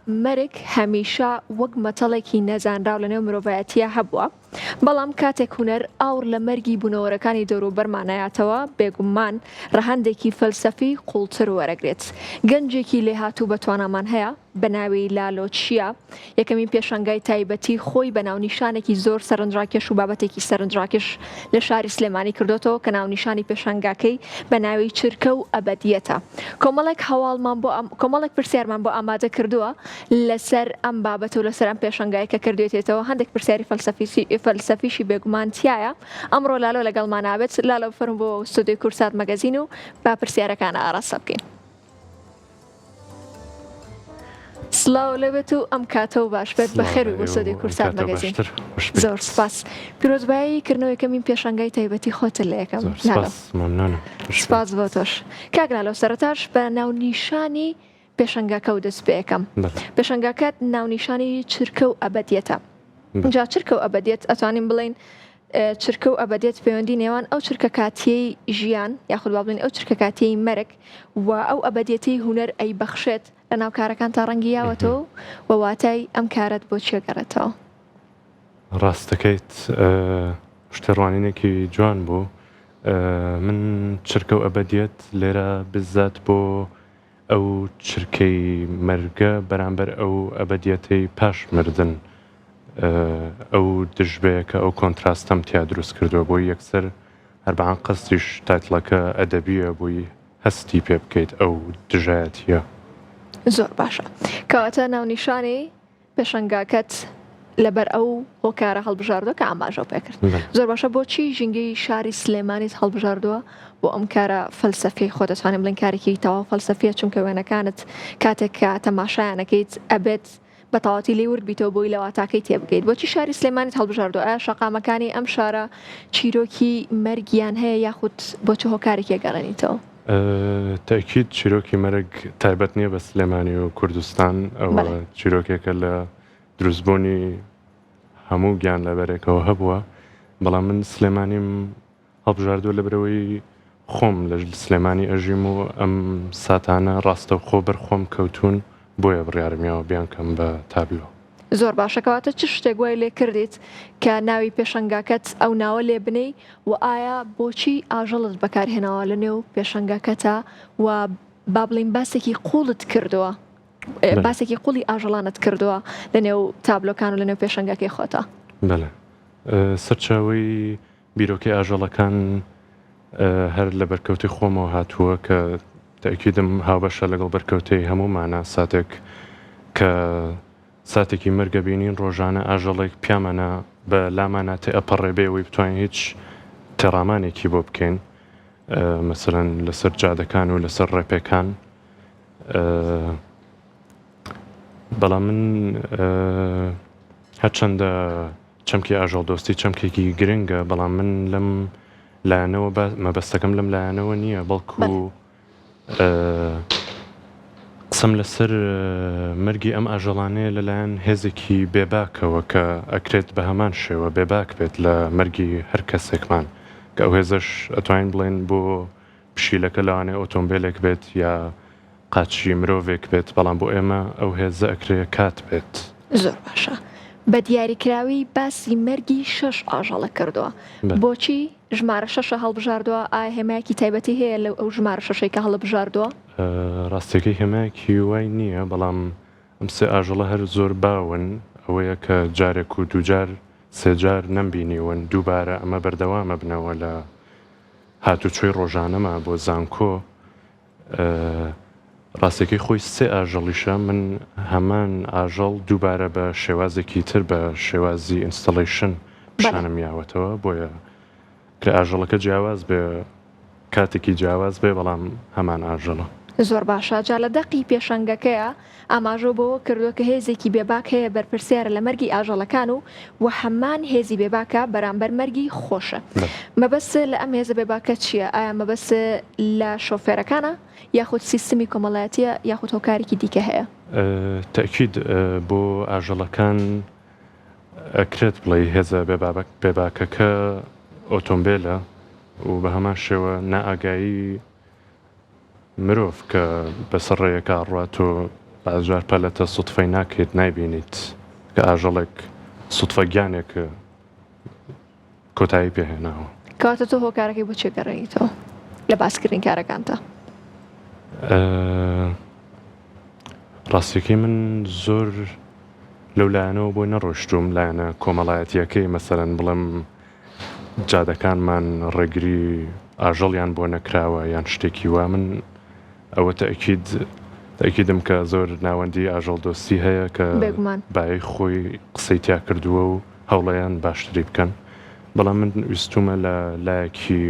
مەرگ هەمیشە وەک مەتەڵێکی نەزانراو لە نێو مرۆڤایەتیە هەبووە، بەڵام کاتێک هونەر ئاور لە مەرگی بوونەوەرەکانی دەوروبەرمانایەتەوە بێگومان ڕەهەندێکی فەلسەفی قوڵتر وەرەگرێت. گەنجێکی لێهاتوو بە توانامان هەیە بە ناوی لالۆچیە، یەکەمین پێشەنگای تایبەتی خۆی بە ناونیشانێکی زۆر سەرنجڕاکێش و بابەتێکی سەرنجڕاکێش لە شاری سلێمانی کردوتەوە کە ناونیشانی پێشەنگاکەی بە ناوی چرکە و ئەبەدیەتە. کۆمەڵێک پرسیارمان بۆ ئامادە کردووە لەسەر ئەم بابەت و لەسەر ئەم پێشەنگای کە کردوێتێتەوە، هەندێک پرسیاری فەلسەفیشی بێگومان تایە. ئەمڕۆ لالۆ لەگەڵمان نابێت. لالۆ فەرم بۆ ستودیۆی کورسات مەگەزین و با پرسیارەکانە ئاڕاستە بکەین. سلااو لەبێت و ئەم کاتە و باش بێت بەخێر و بۆ ستودیۆی کورسات مەگەزین. زۆر سپاس. پیرۆزبایی کردنەوە یەکەمین پێشەنگای تایبەتی خۆتە لە یەکەم. سپاس بۆ تۆش. کاک لالۆ، سەرەتاش بە ناونیشانی پێشەنگاکە و دەست پێ یەکەم. پێشەنگاکەت ناونیشانی چرکە و ئەبەدیەتە. جا چرکە و ئەبەدیەت ئەتوانین بڵین چرکە و ئەبەدیەت پەیوەندی نێوان ئەو چرکە کاتیەی ژیان یاخود با بڵین ئەو چرکە کاتیەی مەرگ و ئەو ئەبەدیەتی هونەر ئەی بەخشێت لە ناو کارەکان تا ڕەنگی یاوەتەوە و واتای ئەم کارەت بۆ چێگەڕێتەوە. ڕاستەکەیت شتێڕوانینێکی جوان بوو. من چرکە و ئەبەدیەت لێرە بزات بۆ ئەو چرکەی مەرگە بەرامبەر ئەو ئەبەدیەتەی پاش مردن ئەو دژبەیەکە ئەو کۆنتراستەم تیا دروست کردووە بۆی یەکسەر هەربەعان قەستیش تایتڵەکە ئەدەبیە بووی هەستی پێ بکەیت ئەو دژایەتیە. زۆر باشە. کەواتە ناونیشانی پێشەنگاکەت لەبەر ئەو هۆکارە هەڵبژاردووە کە ئاماژەوە پێکرد. زۆر باشە. بۆچی ژینگەی شاری سلێمانیت هەڵبژاردووە بۆ ئەم کارە فەلسەفی خۆ؟ دەتوانین بڵین کارێکی تەواو فەلسەفیە، چونکە وێنەکانت کاتێک کە تەماشایانەکەیت ئەبێت بە تەواوەتی لێ وردبیتەوە بۆی لە واتاکەی تێبگەیت. بۆچی شاری سلێمانیت هەڵبژاردووە؟ ئایا شەقامەکانی ئەم شارە چیرۆکی مەرگیان هەیە یاخود بۆچی هۆکارێکی گەڕێنیتەوە؟ تاکید چیرۆکی مەرگ تایبەت نییە بە سلێمانی و کوردستان، ئەوە چیرۆکێکە لە دروستبوونی هەموو گیان لەبەرێکەوە هەبووە، بەڵام من سلێمانیم هەڵبژاردووە لەبرەوەی خۆم لە سلێمانی ئەژیم و ئەم ساتانە ڕاستەوخۆ بەرخۆم کەوتون بۆیە بڕیارمیەوە بیانکەم بە تابلۆ. زۆر باشەکەواتە چ شتێک وای لێ کردیت کە ناوی پێشەنگاکەت ئەو ناوە لێ بنەی و ئایا بۆچی ئاژەڵت بەکارهێنەوە لە نێو پێشەنگاکەتە و با بڵین باسێکی قوڵت کردووە، باسێکی قوڵی ئاژەڵانت کردووە لە نێو تابلۆکان و لە نێو پێشەنگاکەی خۆتە؟ بەڵێ. سەرچاوی بیرۆکەی ئاژەڵەکان هەر لە بەرکەوتی خۆمەوە هاتووە کە تاکیدم هاوبەشە لەگەڵ بەرکەوتەی هەمومانە. ساتێک کە ساتێکی مەرگە بینین ڕۆژانە ئاژەڵێک پیامانە بە لامانە تێ ئەپەڕێ بێەوەی بتوانین هیچ تێڕامانێکی بۆ بکەین، مەسەرەن لەسەر جادەکان و لەسەر ڕێپێکان. بەڵام من هەرچەندە چەمکی ئاژەڵ دۆستی چەمکێکی گرنگە، بەڵام من لەم لایەنەوە مەبەستەکەم لەم لایەنەوە نییە، بەڵکو قسم لەسەر مەرگی ئەم ئاژەڵانەیە لەلایەن هێزێکی بێباکەوە کە ئەکرێت بە هەمان شێوە بێباک بێت لە مەرگی هەر کەسێکمان، کە ئەو هێزش ئەتوانین بڵێن بۆ پشیلەکە لەوانەیە ئۆتۆمبیلێک بێت یا قاچی مرۆڤێک بێت، بەڵام بۆ ئێمە ئەو هێزە ئەکرێ کات بێت. زۆر باشە. بە دیاریکراوی باسی مەرگی 6 ئاژەڵە کردووە. بۆچی ژمارە 6 هەڵبژاردووە؟ ئایا هێمایەکی تایبەتی هەیە لەو ئەو ژمارە 6 کە هەڵبژاردووە؟ ڕاستیەکەی هێمایەکی وای نییە، بەڵام ئەم سێ ئاژەڵە هەر زۆر باون، ئەوەیە کە جارێک و دووجار سێجار نەمبینیون، دووبارە ئەمە بەردەوامە بنەوە لە هاتوچۆی ڕۆژانەمە بۆ زانکۆ. ڕاستەکەی خۆی سێ ئاژەڵیشە، من هەمان ئاژەڵ دووبارە بە شێوازێکی تر بە شێوازی ئینستەڵیشن پیشانم یاوەتەوە، بۆیە کە ئاژەڵەکە جیاواز بێ کاتێکی جیاواز بێ، بەڵام هەمان ئاژەڵە. زۆر باشە. جا لە دەقی پێشەنگەکەیە ئاماژۆ بەوە کردووە کە هێزێکی بێباک هەیە بەرپرسیارە لە مەرگی ئاژەڵەکان و هەمان هێزی بێباکە بەرامبەر مەرگی خۆشە. مەبەست لە ئەم هێزە بێباکە چییە؟ ئایا مەبەست لە شۆفێرەکانە یاخود سیستمی کۆمەڵایەتیە یاخود هۆکارێکی دیکە هەیە؟ تاکید بۆ ئاژەڵەکان ئەکرێت بڵێ هێزە بێباکەکە ئۆتۆمبیلە و بە هەمان شێوە نائاگایی مرۆڤ کە بەسەر ڕێیەکە ڕات و بعضجار پەلەتە سوتفەی ناکەیت نایبینیت کە ئاژەڵێک سوتفە گیانێک کۆتایی پێهێناوە. کەواتە تۆ هۆکارەکەی بۆ چێ گەڕێیتەوە لە باسکردنی کارەکانتە؟ ڕاستیەکەی من زۆر لەولایەنەوە بۆی نەڕۆشتوم لایەنە کۆمەڵایەتیەکەی مەسەرەن بڵێم جادەکانمان ڕێگری ئاژەڵیان بۆ نەکراوە یان شتێکی وا من ئەوە تەئکیدم کە زۆر ناوەندی ئاژەڵ دۆستی هەیە کە بای خۆی قسەی تیا کردووە و هەوڵەیان باشتری بکەن بەڵام من ویستومە لە لایەکی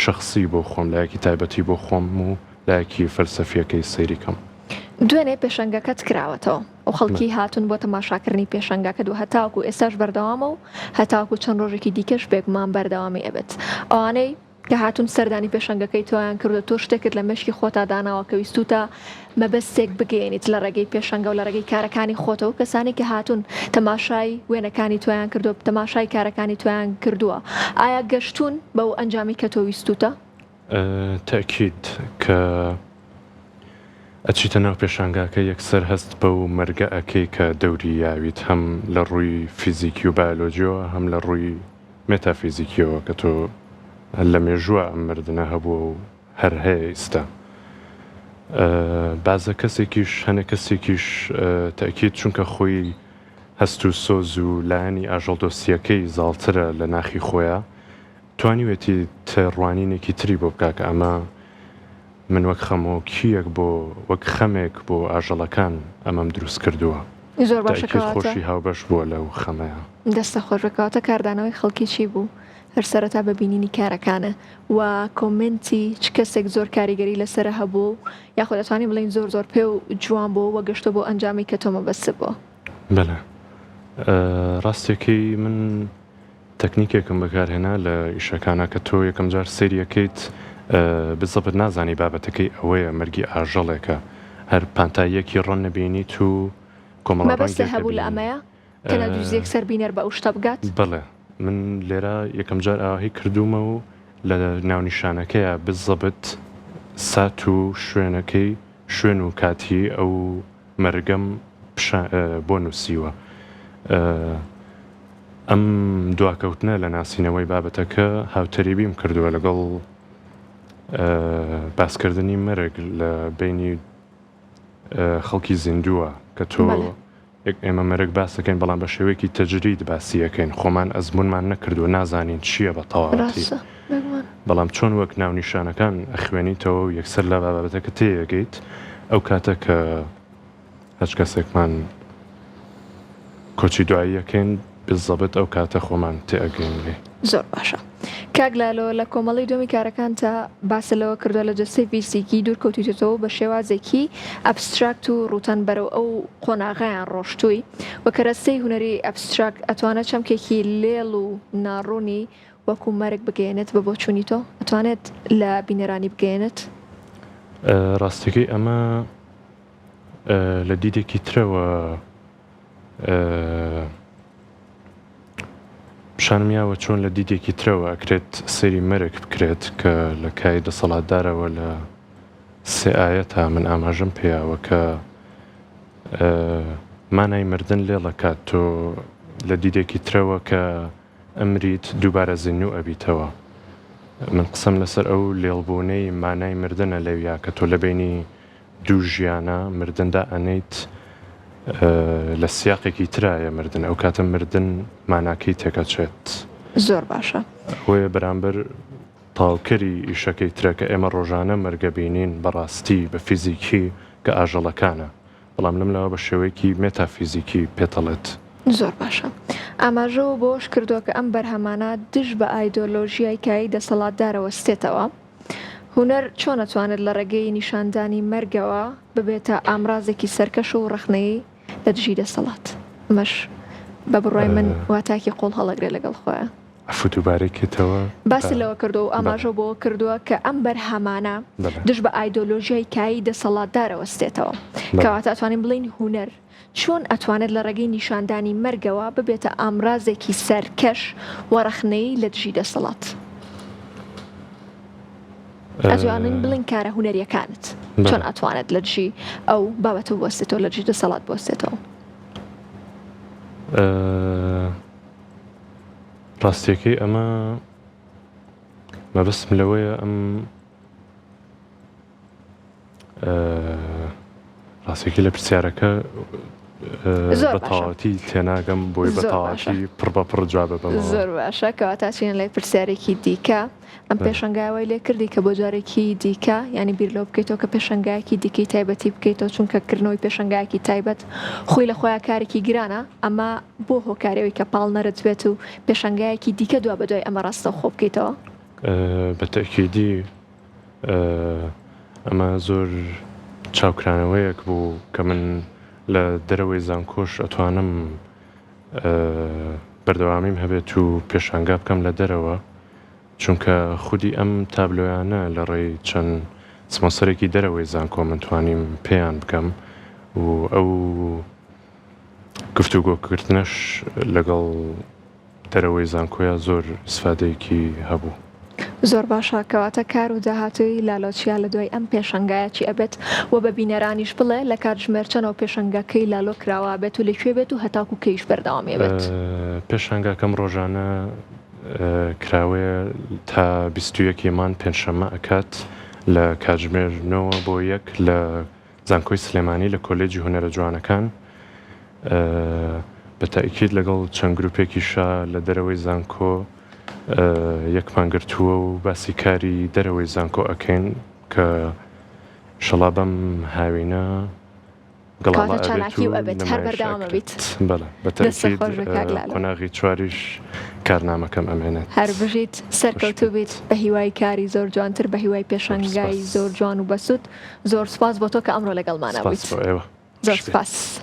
شخصی بۆ خۆم لایەکی تایبەتی بۆ خۆم و لایەکی فەلسەفیەکەی سەیری کەم. دوێنێ پێشەنگەکەت کراوەتەوە و خەڵکی هاتون بۆ تەماشاکردنی پێشەنگەکەت و هەتاوکو ئێستاش بەردەوامە و هەتاوکو چەند ڕۆژێکی دیکەش بێگومان بەردەوامی ئەبێت. ئەوانەی کە هاتون سەردانی پێشەنگەکەی تۆیان کردو تۆ شتێکت لە مەشکی خۆتا داناوە کە ویستوتە مەبەستێک بگەێنیت لە ڕێگەی پێشەنگە و لە ڕێگەی کارەکانی خۆتەوە کەسانی کە هاتون تەماشای وێنەکانی تۆیان کردو تەماشای کارەکانی تۆیان کردووە ئایا گەشتون بەو ئەنجامی کە تۆ ویستوتە؟ تەکید کە ئەچیتە ناو پێشانگاکە یەکسەر هەست بە و مەرگە ئەەکەی کە دەوری یاویت هەم لە ڕووی فیزیکی و بایۆلۆژیەوە هەم لە ڕووی مێتافیزیکیەوە کە تۆ لە مێژووە ئەم مردنە هەبووە و هەر هەیە ئێستا بازە کەسێکیش هەنە کەسێکیش تەکید چونکە خۆی هەست و سۆز و لایەنی ئاژەڵ دۆستیەکەی زاڵترە لە ناخی خۆیە توانیوێتی تێڕوانینێکی تری بۆ بکا کە ئەمە من وەک خەمۆکیەک بۆ وەک خەمێک بۆ ئاژەڵەکان ئەمەم دروست کردووە زۆر باشە خۆشی هاوبەش بووە لەو خەمەیە. دەستە خۆشەکەواتە کاردانەوەی خەڵکی چی بوو؟ هەر سەرەتا بەبینینی کارەکانە و کۆمنتی چ کەسێک زۆر کاریگەری لەسرە هەبوو یاخۆ دەتوانین بڵین زۆر پێ و جوان بۆ وە گەشتە بۆ ئەنجامی کە تۆمە بەست بووە؟ بەڵێ ڕاستێکی من تەکنیکێکم بەکارهێنا لە ئیشەکانە کە تۆ یەکەم جار سەریەکەیت بزەبت نازانی بابەتەکەی ئەوەیە مەرگی ئاژەڵێکە هەر پانتاییەکی ڕەن نەبینیت و کۆمەڵبەستە هەبوو لە ئەمەیە کە لە دووزیەک سەر بینەر بە ئەو شتە بگات؟ بڵێ من لێرە یەکەم جار ئاهی کردومە و لە ناونیشانەکەیە بزەبت سات و شوێنەکەی شوێن و کاتی ئەو مەرگەم بۆ نووسیوە. ئەم دواکەوتنە لە ناسینەوەی بابەتەکە هاوتەریبیم کردووە لەگەڵ باسکردنی مەرگ لە بینی خەڵکی زیندووە کە تۆ ئێمە مەرگ باسەکەین بەڵام بە شێوەیەکی تەجرید باسیەکەین خۆمان ئەزمونمان نەکردو نازانین چییە بە تەواوەتی بەڵام چۆن وەک ناونیشانەکان ئەخوێنیتەوە و یەکسەر لە بابەتەکە تێیەگەیت ئەو کاتە کە هەچ کەسێکمان کۆچی دواییەکەین بزەبێت ئەو کاتە خۆمان تێئەگەین لێ. زۆر باشە. کاگلالۆ لە کۆمەڵی دۆمی کارەکانتە باسەلەوە کردووە لە جەستەی فیزیکی دوورکەوتیتەوە بە شێوازێکی ئەبستراکت و ڕوتەن بەرەو ئەو قۆناغیان ڕۆشتووی وە کەرەستەی هوەری ئەبستراکت ئەتوانێت چەمکێکی لێڵ و ناڕوونی وەکو مەرگ بگەێنێت بە بۆ چوونی تۆ ئەتوانێت لە بینەرانی بگەێنێت؟ ڕاستیەکەی ئەمە لە دیدێکی ترەوە پیشانمیاوە چۆن لە دیدێکی ترەوە ئەکرێت سەیری مەرگ بکرێت کە لە کای دەسەڵاتدارەوە لە سێ ئاەتە من ئاماژەم پێیاوە کە مانای مردن لێڵەکات تۆ لە دیدێکی ترەوە کە ئەمریت دووبارە زیندوو ئەبیتەوە. من قسەم لەسەر ئەو لێڵبوونەی مانای مردنە لەویا کە تۆ لە بینی دوو ژیانە مردندا ئەنەیت لە سیاقێکی ترایە مردن ئەو کاتە مردن ماناکەی تێکەچێت. زۆر باشە. خۆیە بەرامبەر تاڵکەری ئیشەکەی ترە کە ئێمە ڕۆژانە مەرگەبینین بەڕاستی بە فیزیکی کە ئاژەڵەکانە بەڵام لەمەوە بە شێوەیەکی مێتافیزیکی پێتەڵێت. زۆر باشە. ئاماژەوە بۆش کردووە کە ئەم بەرهەمانە دژ بە ئایدۆلۆژیای کایی دەسەڵاتدارەوە ستێتەوە. هونەر چۆن ئەتوانێت لە ڕێگەی نیشاندانی مەرگەوە ببێتە ئامرازێکی سەرکەش و ڕەخنەی لە دژی دەسەڵات؟ مەش بە بڕای من واتاکی قۆڵ هەڵەگرێ لەگەڵ خۆیە. ئەفوتوبارێکێتەوە باسی لەوە کردو و ئاماژە بۆ کردووە کە ئەم بەرهەمانە دژ بە ئایدۆلۆژیای کایی دەسەڵاتدارەوە ستێتەوە کەواتە ئەتوانین بڵین هونەر چۆن ئەتوانێت لە ڕێگەی نیشاندانی مەرگەوە ببێتە ئامرازێکی سەرکەش و ڕەخنەی لە دژی دەسەڵات؟ ئەتوانین بڵین کارە هونەریەکانت. چۆن ئەتوانێت لە دژی ئەو بابەت و بۆستێتەوە لە دژی دەسەڵات بۆستێتەوە؟ ڕاستیەکەی ئەمە مەبەستم لەوەیە ئەم ڕاستیەکەی لە پرسیارەکە بەتەواوەتی تێناگەم بۆی بەتەواوەتی پڕ بە پڕ جواب بەمەوە. زۆر باشە کەواتە چین لای پرسیارێکی دیکە ئەم پێشەنگاوەی لێ کردی کە بۆ جارێکی دیکە ینی بیر لەو بکەیتەوە کە پێشەنگایەکی دیکەی تایبەتی بکەیتەوە چونکە کردنەوەی پێشەنگایەکی تایبەت خۆی لە خۆیان کارێکی گرانە ئەمە بۆ هۆکارەوەی کە پاڵ نەرەجوێت و پێشەنگایەکی دیکە دوا بەدوای ئەمە ڕاستە خۆ بکەیتەوە. بەتەکیدی ئەمە زۆر چاوکرانەوەیەک بوو کە من لە دەرەوەی زانکۆش ئەتوانم بەردەوامیم هەبێت و پێشانگا بکەم لە دەرەوە چونکە خودی ئەم تابلۆیانە لە ڕێی چەند سمۆسەرێکی دەرەوەی زانکۆ من توانیم پێیان بکەم و ئەو گفتوگۆکردنەش لەگەڵ دەرەوەی زانکۆیە زۆر سفادەیەکی هەبوو. زۆر باشە کەواتە کار و داهاتووی لالۆچیا لە دوای ئەم پێشەنگایەکی ئەبێت و بە بینەرانیش بڵێ لە کاتژمێرچەنەوە پێشەنگەکەی لالۆ کراوە بێت و لەکوێ بێت و هەتاکو کەیش بەردەوامی بێت. پێشەنگاکەم ڕۆژانە کراوەیە تا 21 مان پێنجشەممە ئەکات لە کاتژمێر 9 بۆ 1 لە زانکۆی سلێمانی لە کۆلێجی هونەرە جوانەکان بە تاکید لەگەڵ چەند گروپێکیشە لە دەرەوەی زانکۆ یەکمان گرتووە و باسی کاری دەرەوەی زانکۆ ئەکەین کە شەڵا بەم هاوینە گەڵاڵا ئەبێت هەر بەردەوامە بیت. بەڵێ بەتاکید قۆناغی چواریش کارنامەکەم ئەمێنێت. هەر بژیت سەرکەوتوو بیت بە هیوای کاری زۆر جوانتر بە هیوای پێشەنگای زۆر جوان و بەسوود. زۆر سپاس بۆ تۆ کە ئەمڕۆ لەگەڵمانە بوویت. زۆر سپاس.